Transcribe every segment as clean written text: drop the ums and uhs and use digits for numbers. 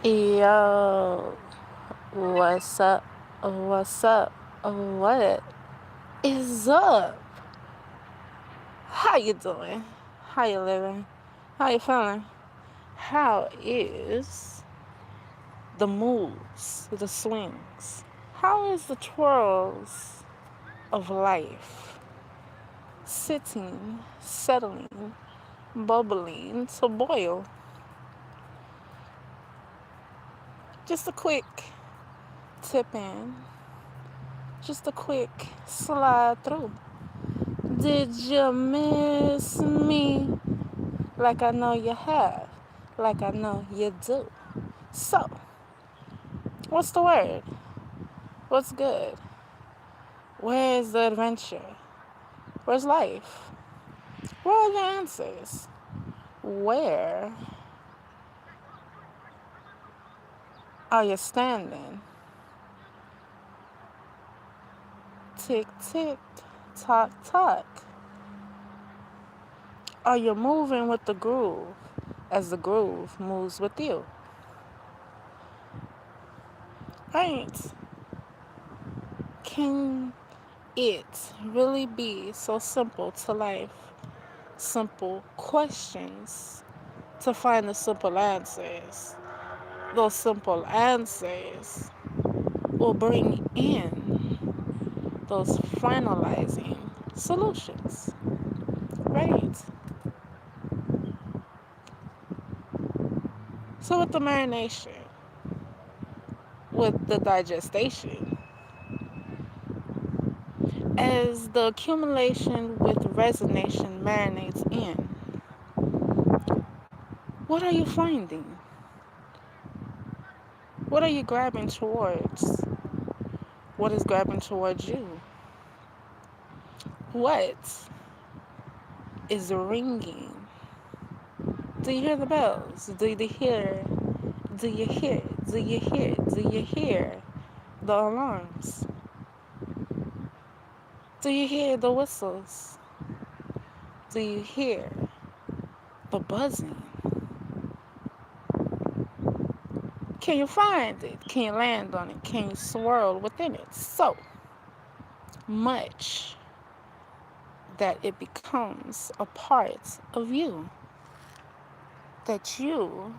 Yo, what's up? What's up? What is up? How you doing? How you living? How you feeling? How is the moves, the swings? How is the twirls of life? Sitting, settling, bubbling to boil. Just a quick tip in, just a quick slide through. Did you miss me? Like I know you have, like I know you do. So, what's the word? What's good? Where's the adventure? Where's life? Where are the answers? Where are you standing? Tick, tick, tock, tock. Are you moving with the groove as the groove moves with you? Right? Can it really be so simple to life? Simple questions to find the simple answers. Those simple answers will bring in those finalizing solutions, right? So with the marination, with the digestion, as the accumulation with resonation marinates in, what are you finding? What are you grabbing towards? What is grabbing towards you? What is ringing? Do you hear the bells? Do you hear? Do you hear? Do you hear? Do you hear the alarms? Do you hear the whistles? Do you hear the buzzing? Can you find it? Can you land on it? Can you swirl within it? So much that it becomes a part of you. That you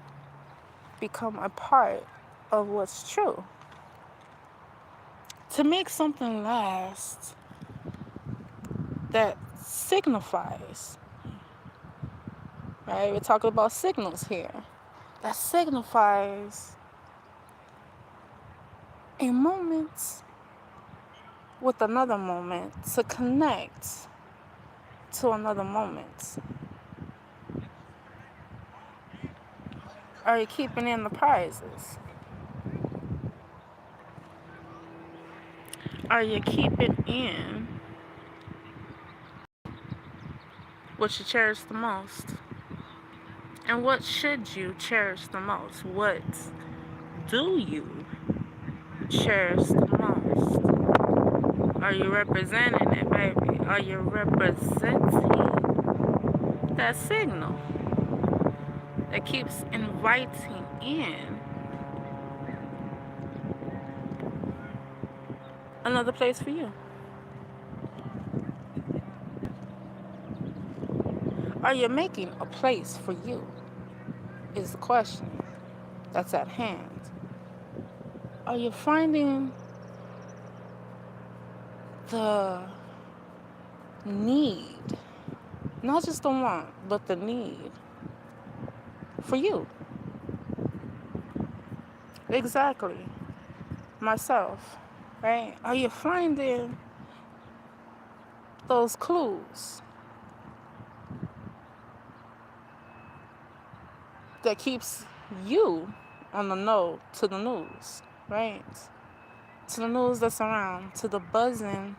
become a part of what's true. To make something last that signifies, right? We're talking about signals here. That signifies a moment with another moment to connect to another moment. Are you keeping in the prizes? Are you keeping in what you cherish the most? And what should you cherish the most? What do you cherish the most? Are you representing it, baby? Are you representing that signal that keeps inviting in another place for you? Are you making a place for you? Is the question that's at hand. Are you finding the need, not just the want, but the need for you? Exactly. Myself, right? Are you finding those clues that keeps you on the know to the news, right? To the news that's around, to the buzzing,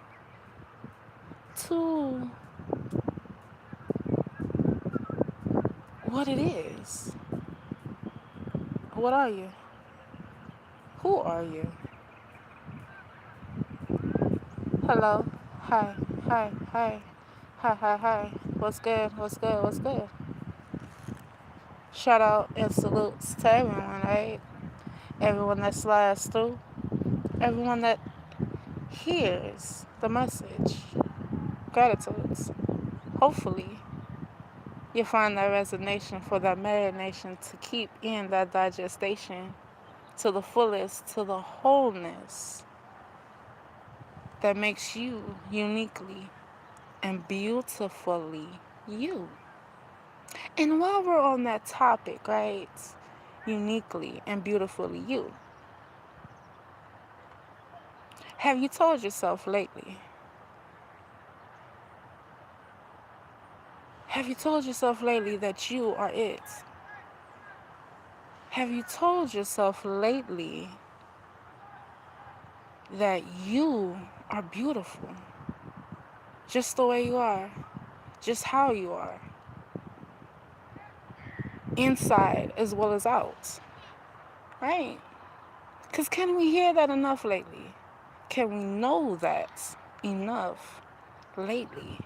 to what it is. What are you? Who are you? Hello. Hi. Hi. Hi. Hi. Hi. Hi. What's good? What's good? What's good? Shout out and salutes to everyone, right? everyone that slides through, everyone that hears the message. Gratitudes. Hopefully, you find that resignation for that marination to keep in that digestion to the fullest, to the wholeness that makes you uniquely and beautifully you. And while we're on that topic, right? Uniquely and beautifully you. Have you told yourself lately? Have you told yourself lately that you are it? Have you told yourself lately that you are beautiful? Just the way you are, just how you are, inside as well as out, right? Because can we hear that enough lately? Can we know that enough lately?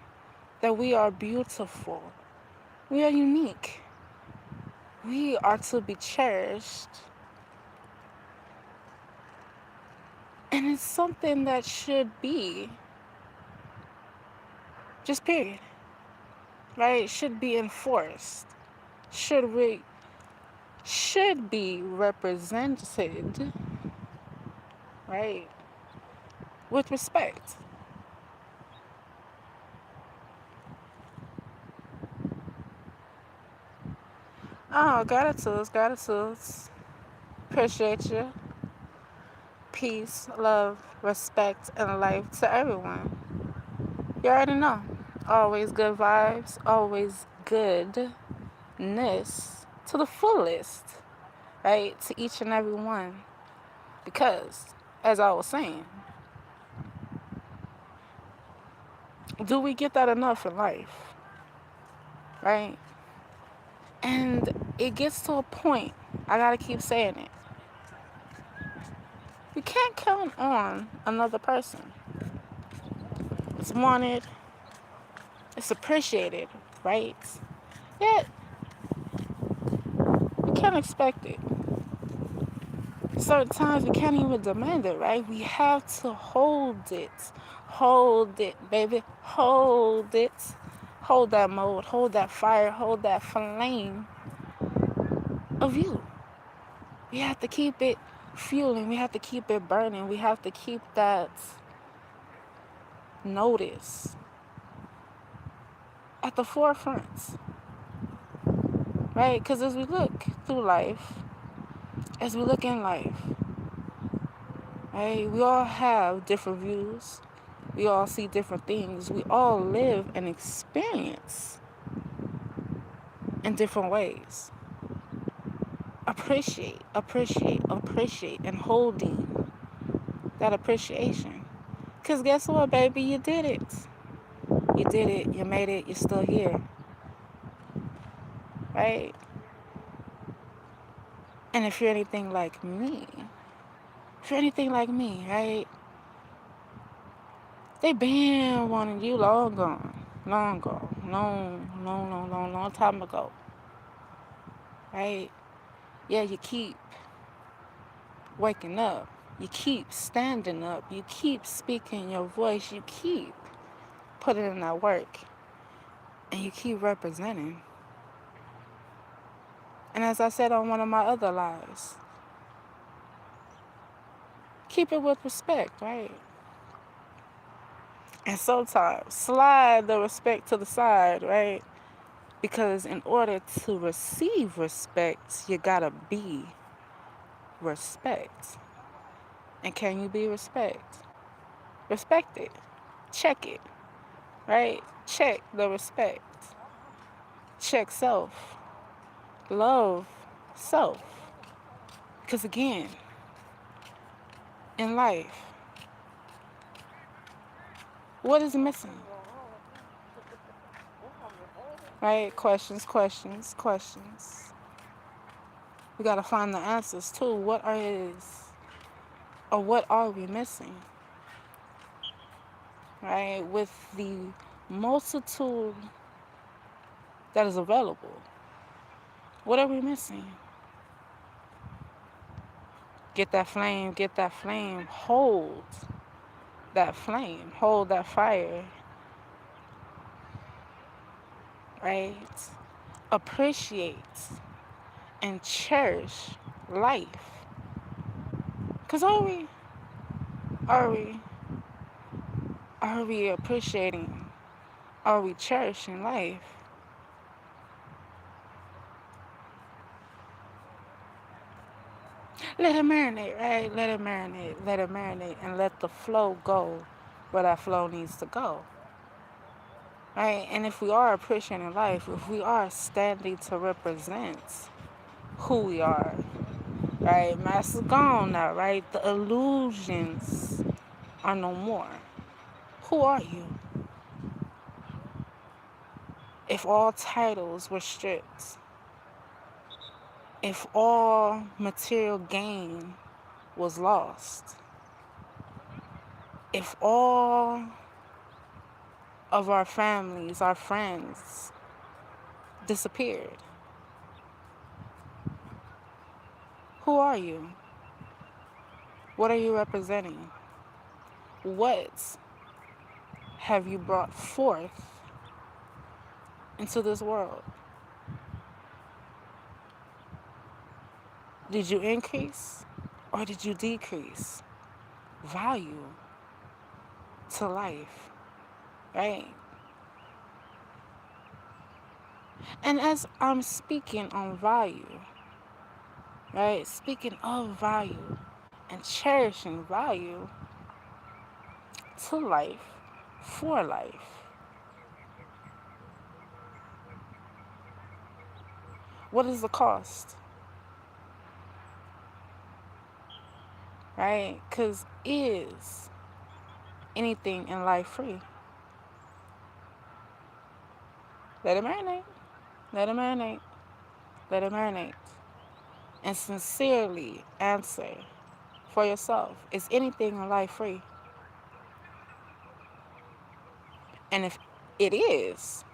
That we are beautiful, we are unique, we are to be cherished, and it's something that should be, just period, right? Should be enforced, should be represented, right? With respect. Oh, gratitudes, gratitudes. Appreciate you. Peace, love, respect, and life to everyone. You already know. Always good vibes, always goodness to the fullest, right? To each and every one. Because, as I was saying, do we get that enough in life, right? And it gets to a point, I gotta keep saying it. You can't count on another person. It's wanted, it's appreciated, right? Yet, you can't expect it. Certain times we can't even demand it, right? We have to hold it. Hold it, baby. Hold it. Hold that mode, hold that fire, hold that flame of you. We have to keep it fueling. We have to keep it burning. We have to keep that notice at the forefront, right? Because as we look through life, as we look in life, right, we all have different views. We all see different things. We all live and experience in different ways. Appreciate, appreciate, appreciate, and holding that appreciation. Because guess what, baby? You did it. You did it. You made it. You're still here. Right? And if you're anything like me, right? They been wanting you long gone. Long gone. Long time ago. Right? Yeah, you keep waking up. You keep standing up. You keep speaking your voice. You keep putting in that work. And you keep representing. And as I said on one of my other lives, keep it with respect, right? And sometimes slide the respect to the side, right? Because in order to receive respect, you gotta be respect. And can you be respect? Respect it. Check it, right? Check the respect. Check self. Love self. Because again, in life, what is missing? Right? Questions, questions, questions. We gotta find the answers too. What are we missing? Right? With the multitude that is available, what are we missing? Get that flame, hold that fire, right? Appreciate and cherish life. Cause are we, are we appreciating, are we cherishing life? Let it marinate, right? Let it marinate, and let the flow go where that flow needs to go, right? And if we are appreciating life, if we are standing to represent who we are, right? Mask is gone now, right? The illusions are no more. Who are you? If all titles were stripped, if all material gain was lost, if all of our families, our friends disappeared, who are you? What are you representing? What have you brought forth into this world? Did you increase or did you decrease value to life, right? And as I'm speaking on value, right? Speaking of value and cherishing value to life, for life, what is the cost, right? Because is anything in life free? Let it marinate, let it marinate, let it marinate. And sincerely answer for yourself, is anything in life free? And if it is,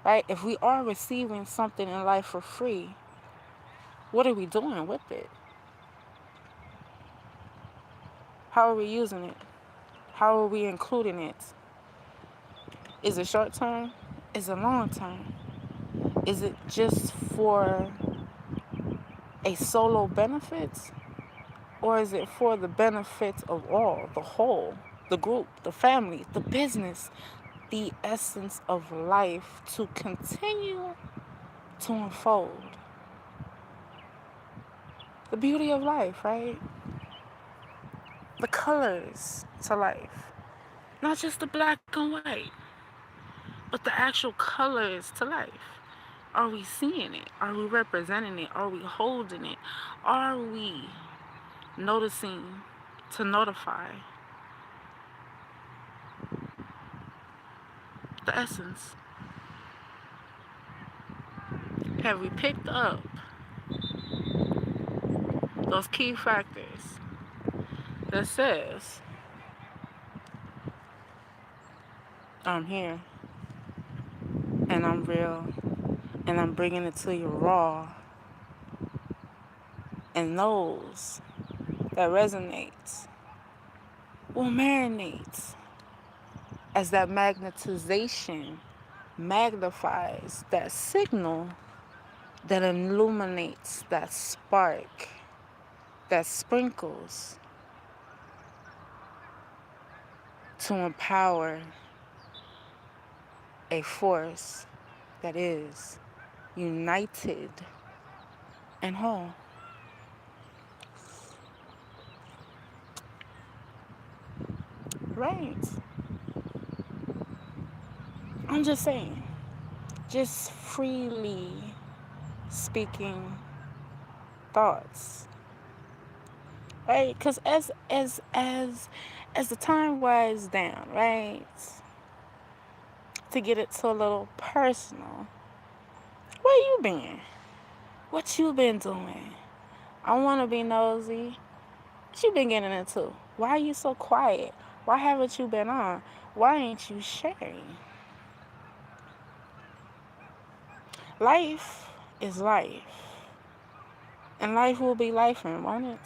right, if we are receiving something in life for free, what are we doing with it? How are we using it? How are we including it? Is it short term? Is it long term? Is it just for a solo benefit? Or is it for the benefit of all, the whole, the group, the family, the business, the essence of life to continue to unfold? The beauty of life, right? The colors to life. Not just the black and white, but the actual colors to life. Are we seeing it? Are we representing it? Are we holding it? Are we noticing to notify the essence? Have we picked up those key factors that says, I'm here and I'm real and I'm bringing it to you raw, and those that resonate will marinate as that magnetization magnifies that signal that illuminates that spark that sprinkles to empower a force that is united and whole. Right. I'm just saying, just freely speaking thoughts, right? Because as the time winds down, right, to get it to a little personal, where you been? What you been doing? I want to be nosy. What you been getting into? Why are you so quiet? Why haven't you been on? Why ain't you sharing? Life is life, and life will be life, won't it?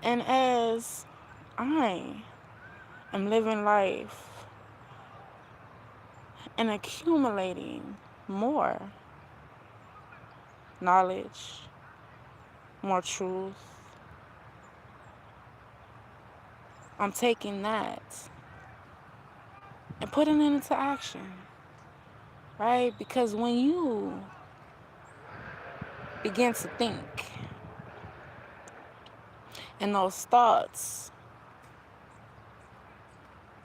And as I am living life and accumulating more knowledge, more truth, I'm taking that and putting it into action, right? Because when you begin to think and those thoughts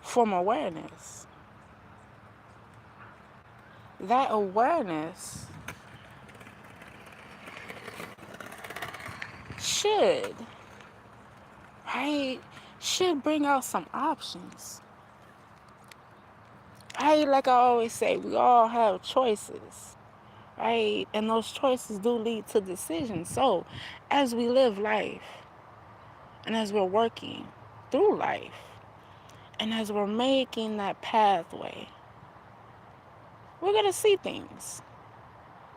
form awareness, that awareness should, right, should bring out some options, right? Like I always say, we all have choices, right? And those choices do lead to decisions. So as we live life and as we're working through life and as we're making that pathway, we're going to see things.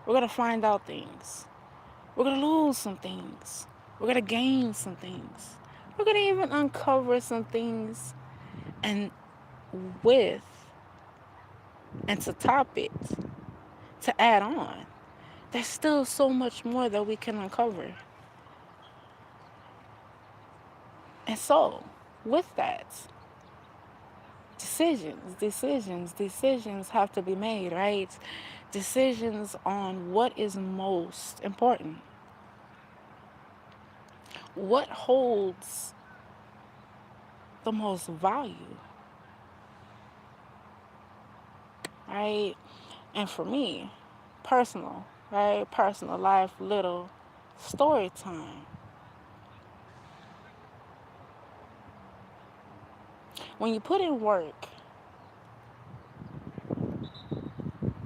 We're going to find out things. We're going to lose some things. We're going to gain some things. We're going to even uncover some things. And with, and to top it, to add on, there's still so much more that we can uncover. And so, with that, decisions have to be made, right? Decisions on what is most important. What holds the most value, right? And for me, personal, right? Personal life, little story time. When you put in work,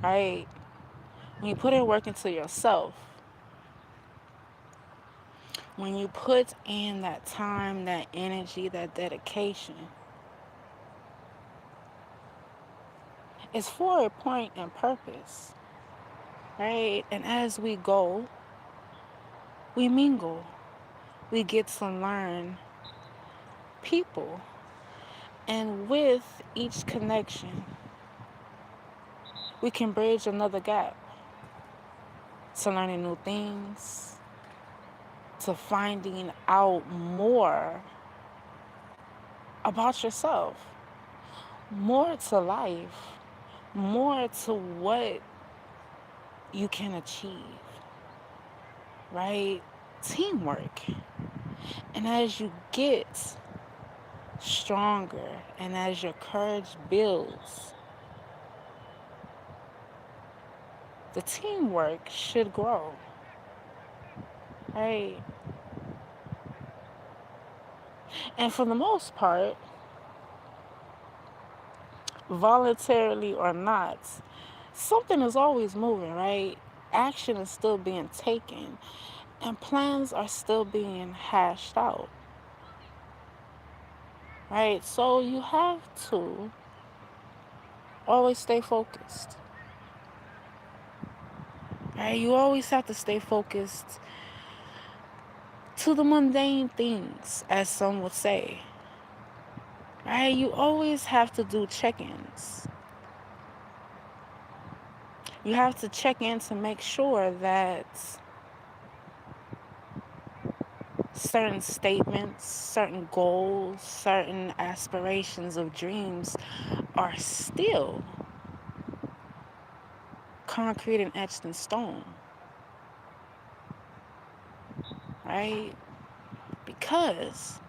right? When you put in work into yourself, when you put in that time, that energy, that dedication, it's for a point and purpose, right? And as we go, we mingle. We get to learn people. And with each connection, we can bridge another gap to learning new things, to finding out more about yourself, more to life, more to what you can achieve, right? Teamwork. And as you get stronger and as your courage builds, the teamwork should grow, right? And for the most part, voluntarily or not, something is always moving, right? Action is still being taken and plans are still being hashed out, right? So you have to always stay focused, right? You always have to stay focused to the mundane things, as some would say, right? You always have to do check-ins. You have to check in to make sure that certain statements, certain goals, certain aspirations of dreams are still concrete and etched in stone, right? Because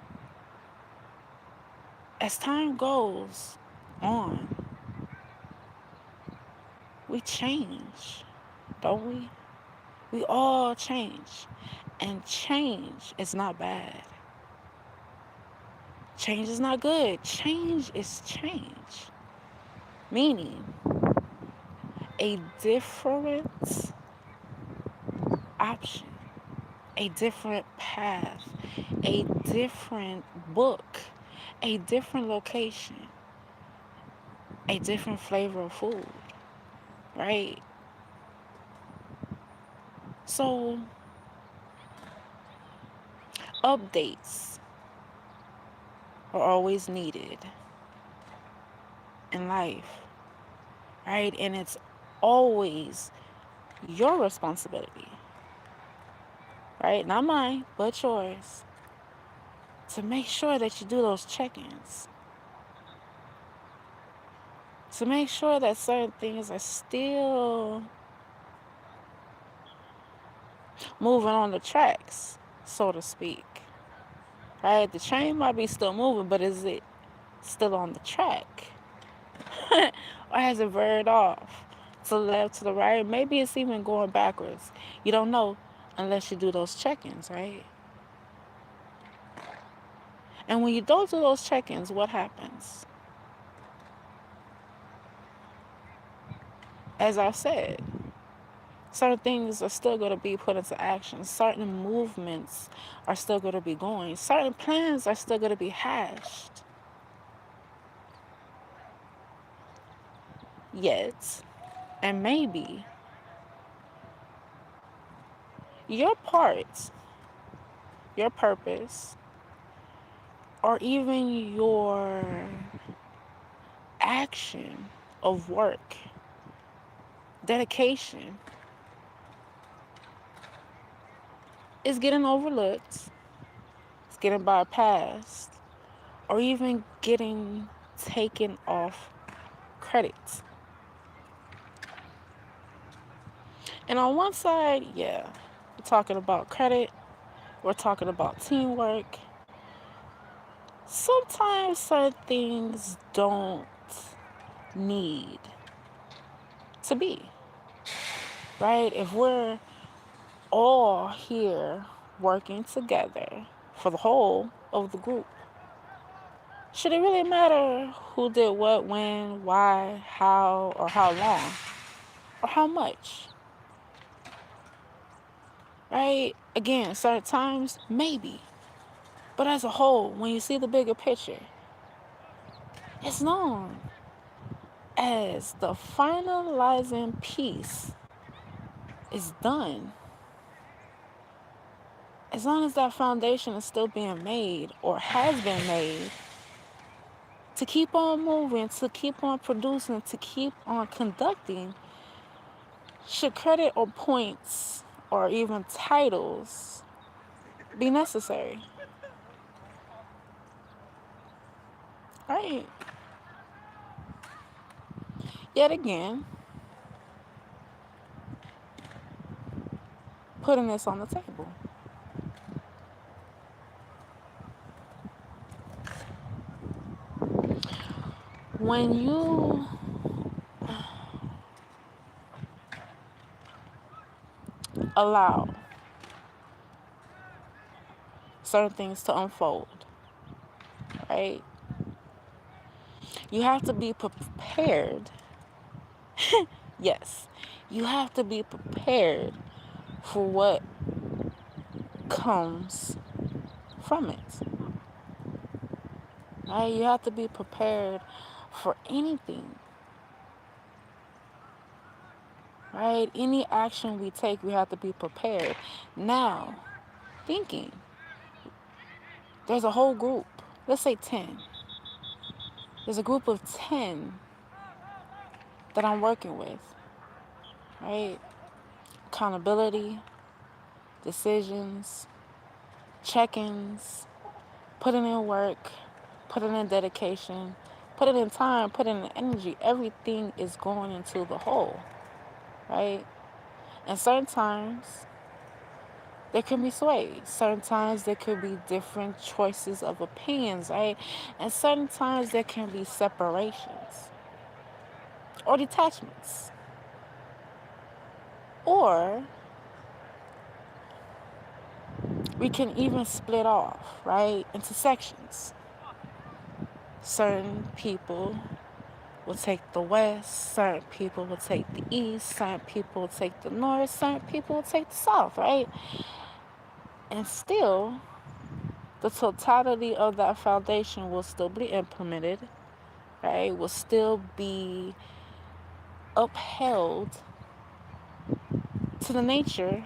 as time goes on, we change, don't we? We all change. And change is not bad. Change is not good. Change is change. Meaning, a different option, a different path, a different book, a different location, a different flavor of food, right? So, updates. are always needed in life, right? And it's always your responsibility, right? Not mine, but yours, to make sure that you do those check ins, to make sure that certain things are still moving on the tracks, so to speak, right? The train might be still moving, but is it still on the track? Or has it veered off to the left, to the right? Maybe it's even going backwards. You don't know unless you do those check ins, right? And when you don't do those check ins, what happens? As I said, certain things are still going to be put into action. Certain movements are still going to be going. Certain plans are still going to be hashed. Yet, and maybe, your part, your purpose, or even your action of work, dedication, is getting overlooked, it's getting bypassed, or even getting taken off credit. And on one side, yeah, we're talking about credit, we're talking about teamwork. Sometimes certain things don't need to be, right? If we're all here working together for the whole of the group, should it really matter who did what, when, why, how, or how long, or how much? Right? Again, certain times, maybe. But as a whole, when you see the bigger picture, it's known as the finalizing piece is done. As long as that foundation is still being made or has been made, to keep on moving, to keep on producing, to keep on conducting, should credit or points or even titles be necessary? Right. Yet again, putting this on the table. When you allow certain things to unfold, right? You have to be prepared. Yes, you have to be prepared for what comes from it, right? You have to be prepared for anything, right? Any action we take, we have to be prepared. Now, thinking, there's a whole group, let's say 10. There's a group of 10 that I'm working with, right? Accountability, decisions, check-ins, putting in work, putting in dedication, putting in time, putting in energy. Everything is going into the whole, right? And certain times there can be sway. Certain times there could be different choices of opinions, right? And certain times there can be separations or detachments. Or we can even split off, right, into sections. Certain people will take the west, certain people will take the east, certain people will take the north, certain people will take the south, right? And still, the totality of that foundation will still be implemented, right? Will still be upheld to the nature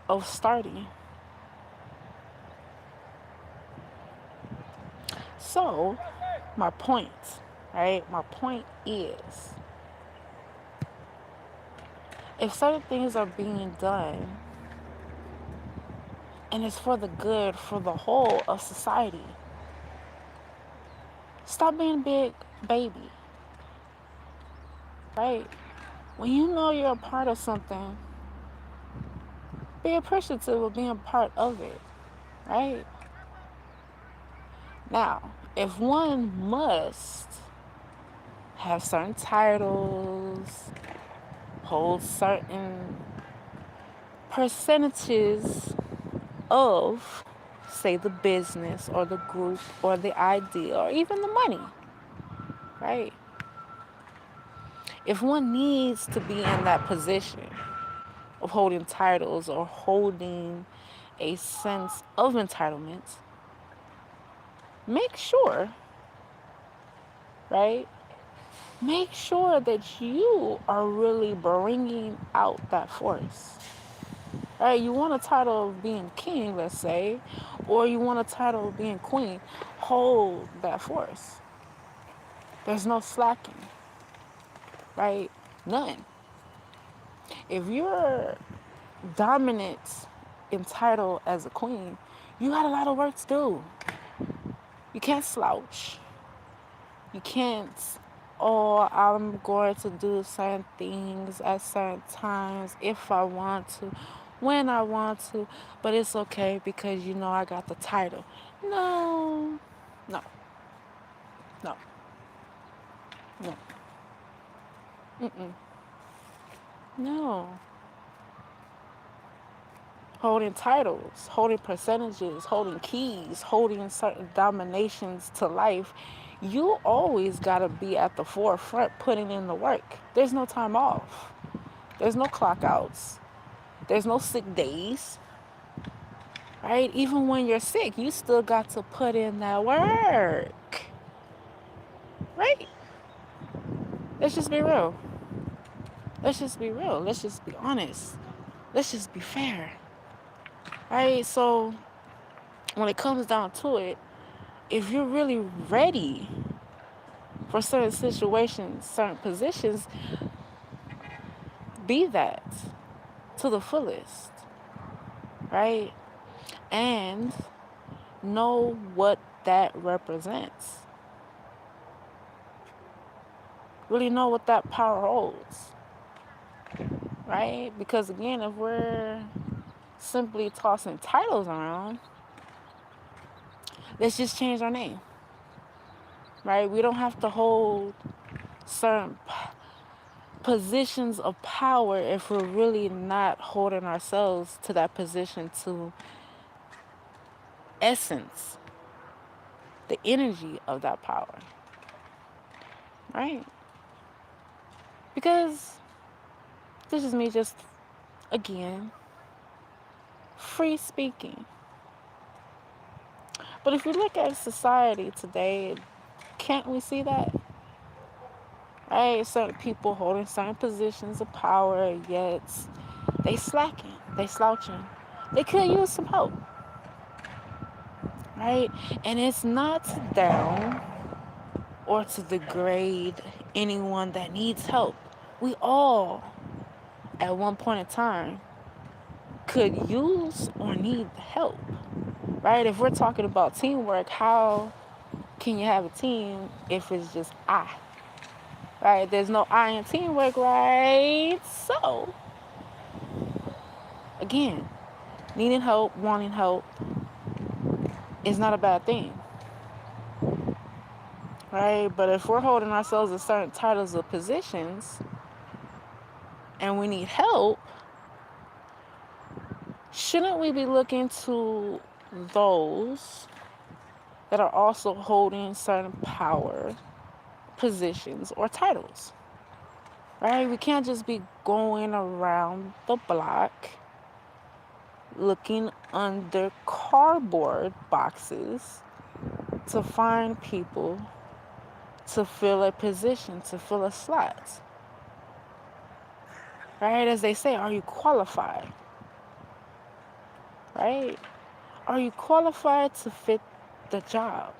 of starting. So, my point, right? My point is if certain things are being done and it's for the good for the whole of society, stop being a big baby, right? When you know you're a part of something, be appreciative of being a part of it, right? Now, if one must have certain titles, hold certain percentages of, say, the business or the group or the idea or even the money, right? If one needs to be in that position of holding titles or holding a sense of entitlement, make sure, right? Make sure that you are really bringing out that force. Right? You want a title of being king, let's say, or you want a title of being queen. Hold that force. There's no slacking, right? None. If you're dominant in title as a queen, you got a lot of work to do. You can't slouch. You can't, oh, I'm going to do certain things at certain times if I want to, when I want to, but it's okay because you know I got the title. No, no, no, no, mm-mm, no. Holding titles, holding percentages, holding keys, holding certain dominations to life, you always got to be at the forefront putting in the work. There's no time off. There's no clock outs. There's no sick days, right? Even when you're sick, you still got to put in that work, right? Let's just be real. Let's just be real. Let's just be honest. Let's just be fair, right? So when it comes down to it, if you're really ready for certain situations, certain positions, be that to the fullest, right? And know what that represents. Really know what that power holds, right? Because again, if we're simply tossing titles around, let's just change our name, right? We don't have to hold certain positions of power if we're really not holding ourselves to that position to essence the energy of that power, right? Because this is me just, again, free speaking. But if you look at society today, can't we see that? Right? Certain people holding certain positions of power, yet they slacking, they slouching. They could use some help, right? And it's not to down or to degrade anyone that needs help. We all, at one point in time, could use or need help, right? If we're talking about teamwork, how can you have a team if it's just I, right? There's no I in teamwork, right? So, again, needing help, wanting help is not a bad thing, right? But if we're holding ourselves to certain titles or positions and we need help, shouldn't we be looking to those that are also holding certain power, positions, or titles, right? We can't just be going around the block looking under cardboard boxes to find people to fill a position, to fill a slot. Right? As they say, are you qualified? Right? Are you qualified to fit the job?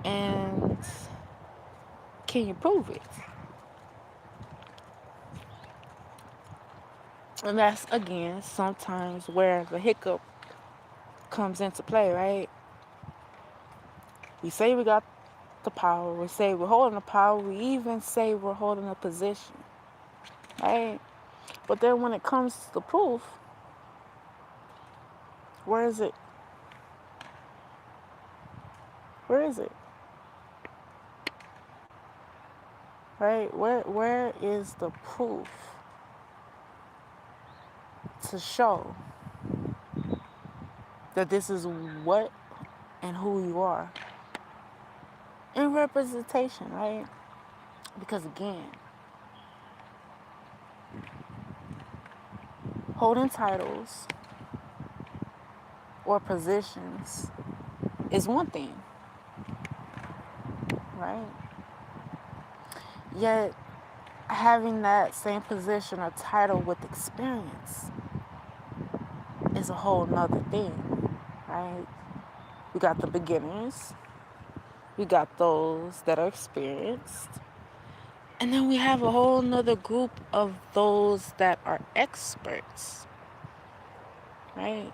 And can you prove it? And that's again sometimes where the hiccup comes into play, right? We say we got the power, we say we're holding the power, we even say we're holding a position, right? But then when it comes to the proof, where is it? Where is it? Right? Where is the proof to show that this is what and who you are? In representation, right? Because again, holding titles or positions is one thing, right? Yet having that same position or title with experience is a whole nother thing, right? We got the beginners, we got those that are experienced, and then we have a whole nother group of those that are experts, right?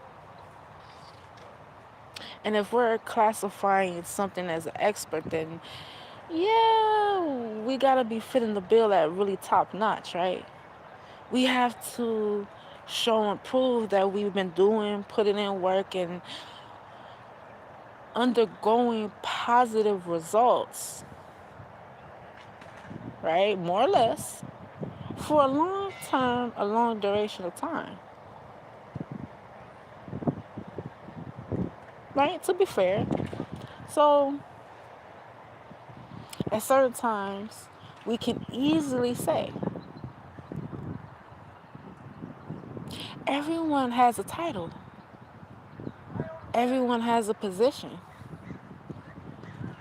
And if we're classifying something as an expert, then yeah, we gotta be fitting the bill at really top notch, right? We have to show and prove that we've been doing, putting in work, and undergoing positive results, right? More or less, for a long time, a long duration of time, right? To be fair. So, at certain times, we can easily say, everyone has a title, everyone has a position,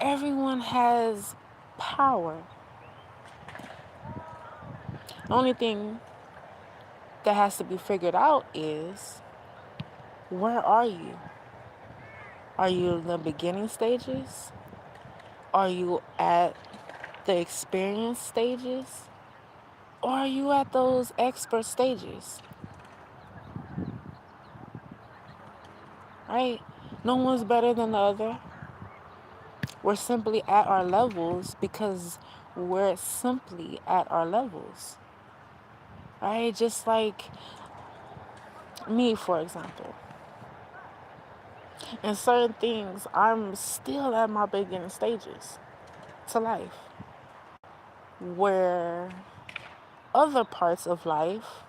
everyone has power. The only thing that has to be figured out is, where are you? Are you in the beginning stages? Are you at the experience stages? Or are you at those expert stages? Right? No one's better than the other. We're simply at our levels because we're simply at our levels. Right? Just like me, for example. In certain things, I'm still at my beginning stages to life. Where other parts of life,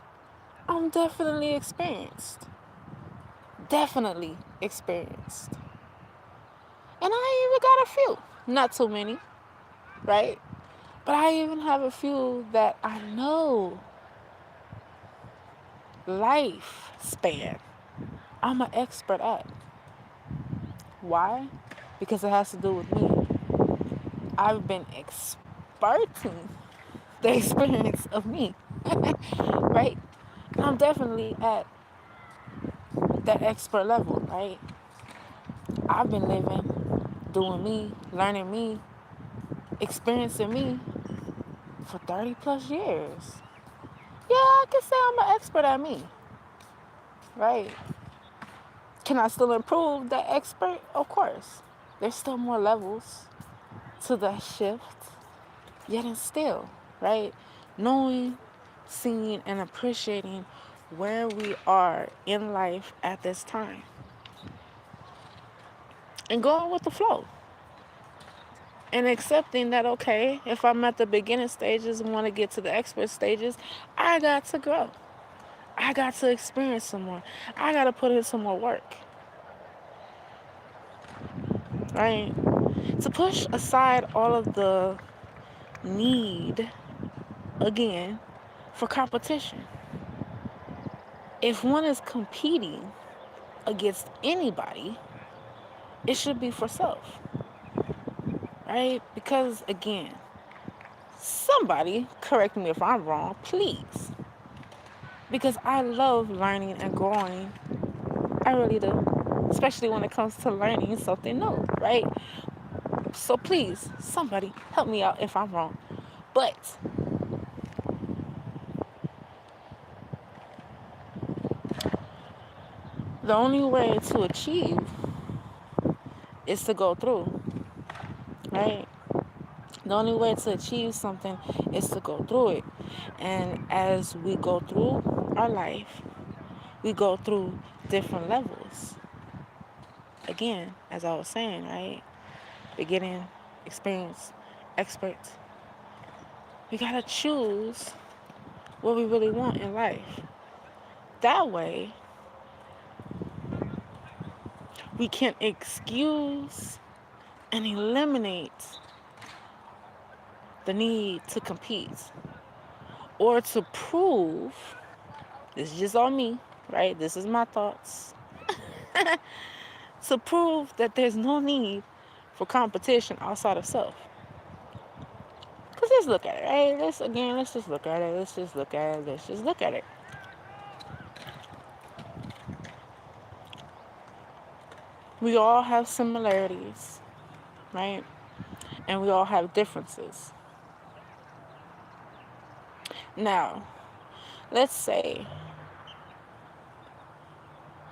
I'm definitely experienced. Definitely experienced. And I even got a few. Not too many, right? But I even have a few that I know lifespan I'm an expert at. Why? Because it has to do with me. I've been experting the experience of me, right? I'm definitely at that expert level, right? I've been living, doing me, learning me, experiencing me for 30 plus years. Yeah, I can say I'm an expert at me, right? Can I still improve that expert? Of course. There's still more levels to that shift, yet and still, right? Knowing, seeing, and appreciating where we are in life at this time. And going with the flow. And accepting that, okay, if I'm at the beginning stages and want to get to the expert stages, I got to grow. I got to experience some more. I got to put in some more work. Right? To push aside all of the need, again, for competition. If one is competing against anybody, it should be for self. Right? Because, again, somebody, correct me if I'm wrong, please. Because I love learning and growing. I really do. Especially when it comes to learning something new, right? So please, somebody help me out if I'm wrong. But the only way to achieve is to go through, right? The only way to achieve something is to go through it. And as we go through our life, we go through different levels. Again, as I was saying, right? Beginning, experience, expert. We gotta choose what we really want in life. That way, we can excuse and eliminate the need to compete or to prove, this is just on me, right? This is my thoughts. To prove that there's no need for competition outside of self. Because let's look at it, right? Let's just look at it. Let's just look at it. We all have similarities, right? And we all have differences. Now, let's say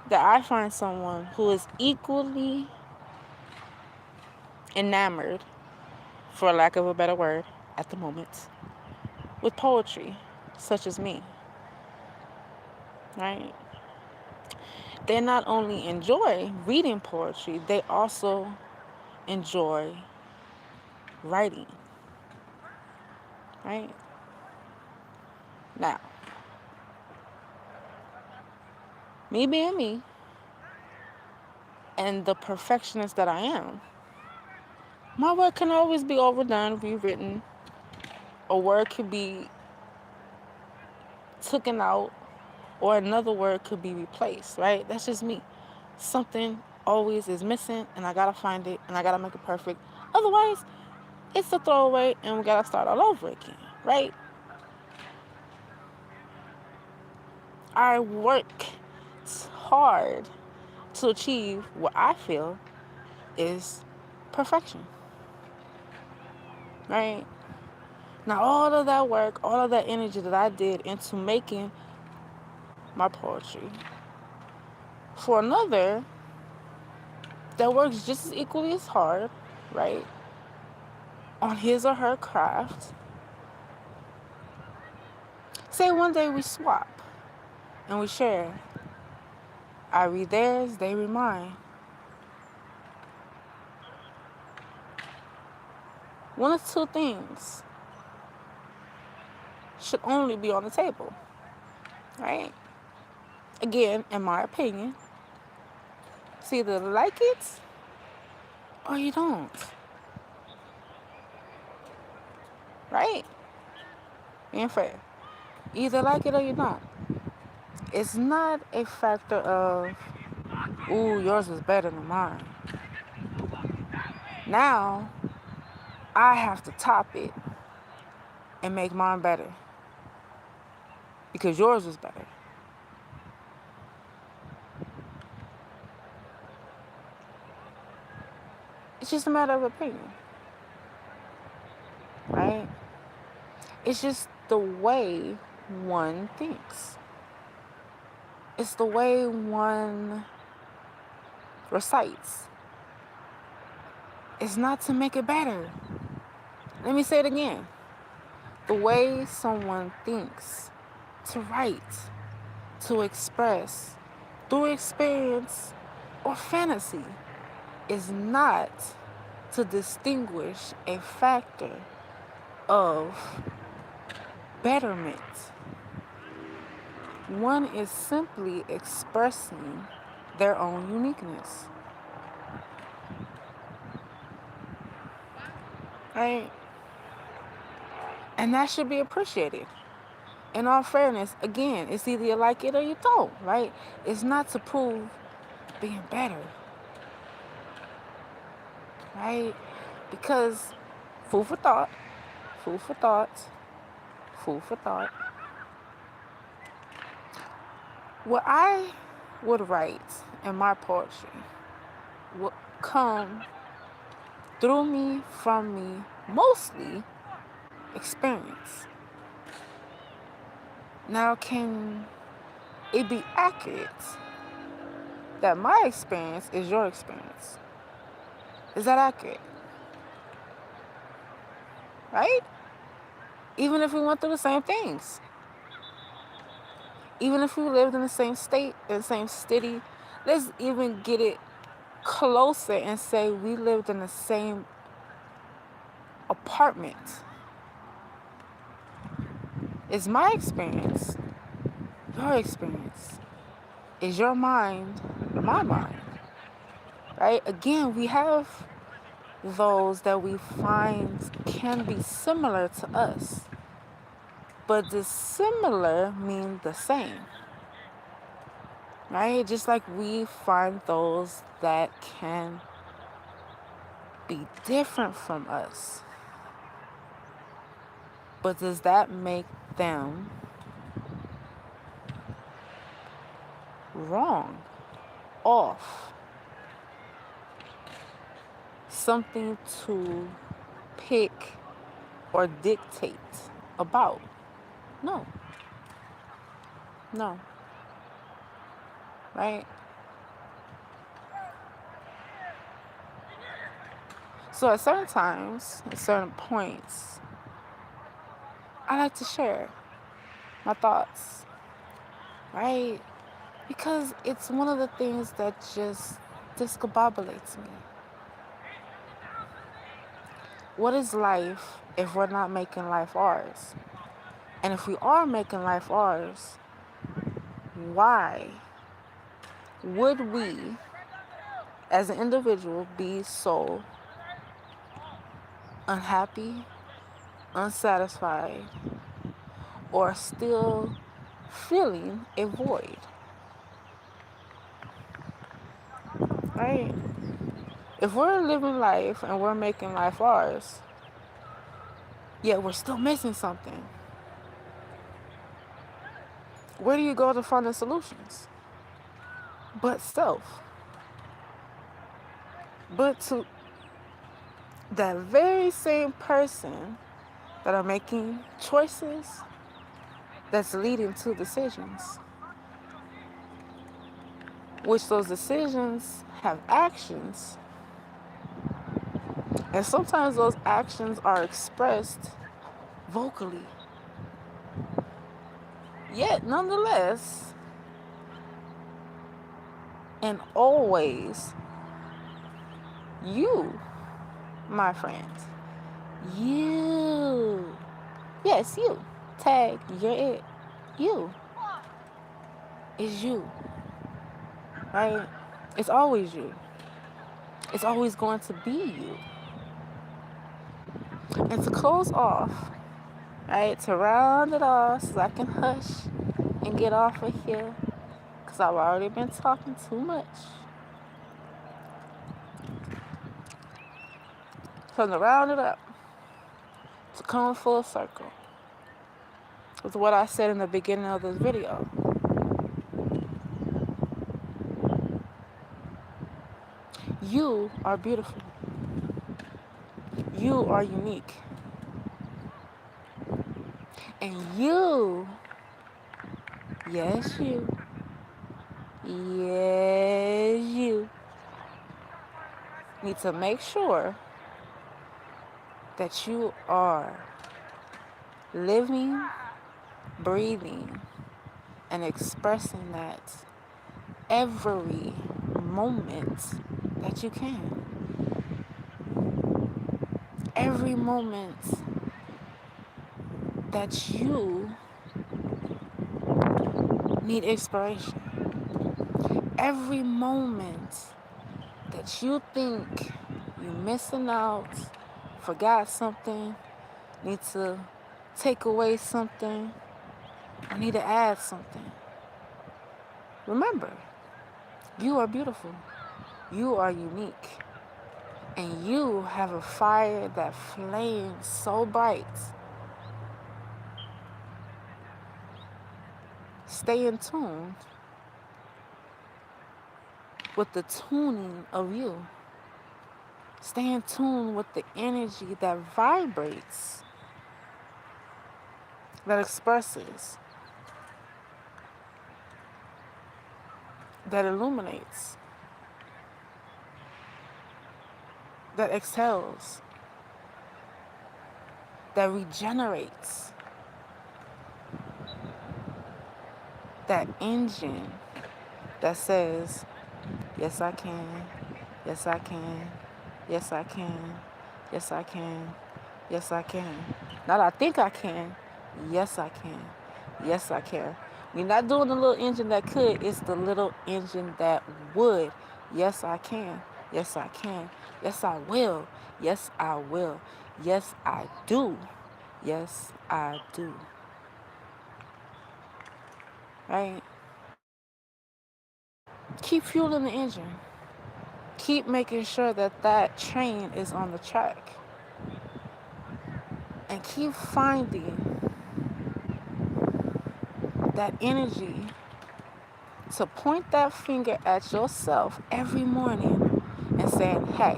that I find someone who is equally enamored, for lack of a better word, at the moment, with poetry, such as me, right? They not only enjoy reading poetry, they also enjoy writing, right? Now, me being me, and the perfectionist that I am, my work can always be overdone, rewritten. A word could be taken out, or another word could be replaced, right? That's just me. Something always is missing, and I gotta find it, and I gotta make it perfect. Otherwise, it's a throwaway, and we gotta start all over again, right? I work hard to achieve what I feel is perfection, right? Now, all of that work, all of that energy that I did into making my poetry, for another that works just as equally as hard, right, on his or her craft, say one day we swap and we share. I read theirs, they read mine. One of two things should only be on the table, right? Again, in my opinion, it's either like it or you don't, right? Being fair. Either like it or you don't. It's not a factor of, ooh, yours is better than mine. Now, I have to top it and make mine better because yours was better. It's just a matter of opinion, right? It's just the way one thinks. It's the way one recites. It's not to make it better. Let me say it again. The way someone thinks to write, to express through experience or fantasy is not to distinguish a factor of betterment. One is simply expressing their own uniqueness. Right? And that should be appreciated. In all fairness, again, it's either you like it or you don't, right? It's not to prove being better, right? Because food for thought, food for thought, food for thought. What I would write in my poetry would come through me, from me, mostly experience. Now, can it be accurate that my experience is your experience? Is that accurate? Right? Even if we went through the same things, even if we lived in the same state, in the same city, let's even get it closer and say we lived in the same apartment. Is my experience your experience? Is your mind my mind? Right? Again, we have those that we find can be similar to us, but the similar mean the same. Right? Just like we find those that can be different from us. But does that make them wrong, off, something to pick or dictate about? No. No. Right? So at certain times, at certain points, I like to share my thoughts, right? Because it's one of the things that just discombobulates me. What is life if we're not making life ours? And if we are making life ours, why would we, as an individual, be so unhappy, unsatisfied, or still feeling a void? Right? If we're living life and we're making life ours, yet we're still missing something, where do you go to find the solutions? But self. But to that very same person that are making choices that's leading to decisions, which those decisions have actions, and sometimes those actions are expressed vocally. Yet, nonetheless, and always, you, my friends, you, yes, you, tag, you're it, you, is you, right? It's always you. It's always going to be you. And to close off, right, to round it off so I can hush and get off of here, because I've already been talking too much. So to round it up, to come full circle, with what I said in the beginning of this video. You are beautiful. You are unique. And you, yes, you need to make sure that you are living, breathing, and expressing that every moment that you can. Every moment that you need inspiration. Every moment that you think you're missing out, forgot something, need to take away something, or need to add something. Remember, you are beautiful. You are unique. And you have a fire that flames so bright. Stay in tune with the tuning of you. Stay in tune with the energy that vibrates, that expresses, that illuminates, that exhales, that regenerates, that engine that says, yes, I can, yes, I can, yes, I can, yes, I can, yes, I can. Not I think I can, yes, I can, yes, I can. We're not doing the little engine that could, it's the little engine that would. Yes, I can, yes, I can, yes, I will, yes, I will, yes, I do, yes, I do. Right? Keep fueling the engine. Keep making sure that that train is on the track. And keep finding that energy to point that finger at yourself every morning and saying, hey,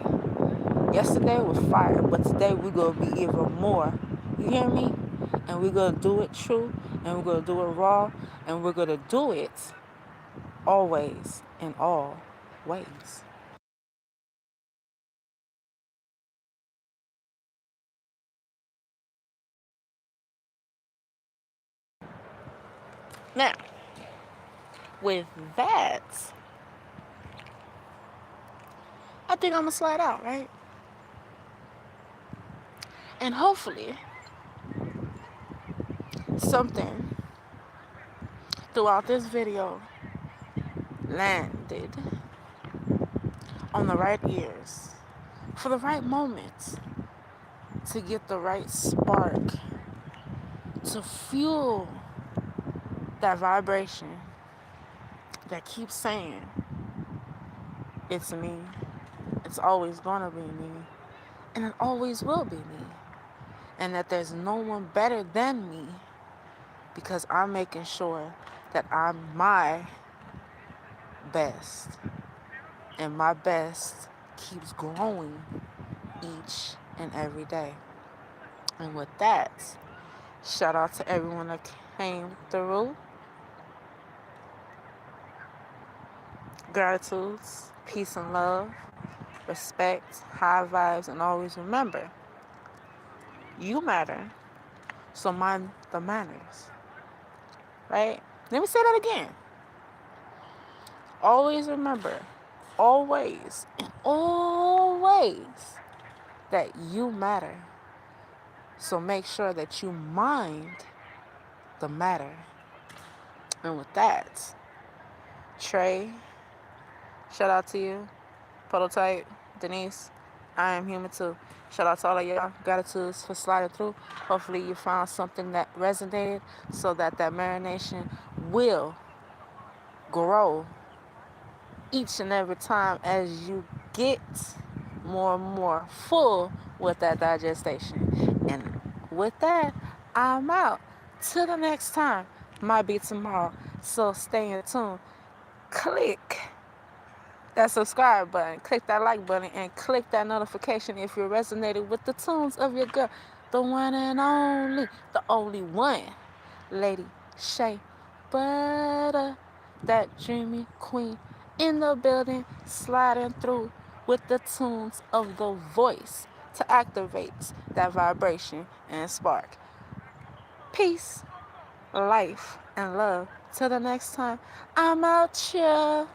yesterday was fire, but today we're going to be even more. You hear me? And we're going to do it true, and we're going to do it raw, and we're going to do it always in all ways. Now, with that, I think I'm going to slide out, right? And hopefully, something throughout this video landed on the right ears for the right moment to get the right spark to fuel that vibration that keeps saying, it's me, it's always gonna be me, and it always will be me, and that there's no one better than me because I'm making sure that I'm my best, and my best keeps growing each and every day. And with that, shout out to everyone that came through. Gratitudes, peace and love, respect, high vibes, and always remember, you matter, so mind the manners, right? Let me say that again. Always remember, always, and always, that you matter. So make sure that you mind the matter. And with that, Trey, shout out to you. Prototype, Denise, I am human too. Shout out to all of y'all. Gratitudes for sliding through. Hopefully you found something that resonated so that that marination will grow each and every time as you get more and more full with that digestion. And with that, I'm out. Till the next time. Might be tomorrow. So stay in tune. Click that subscribe button, click that like button, and click that notification if you're resonating with the tunes of your girl, the one and only, the only one, Lady Shay Butter, that dreamy queen in the building, sliding through with the tunes of the voice to activate that vibration and spark. Peace, life, and love. Till the next time, I'm out here.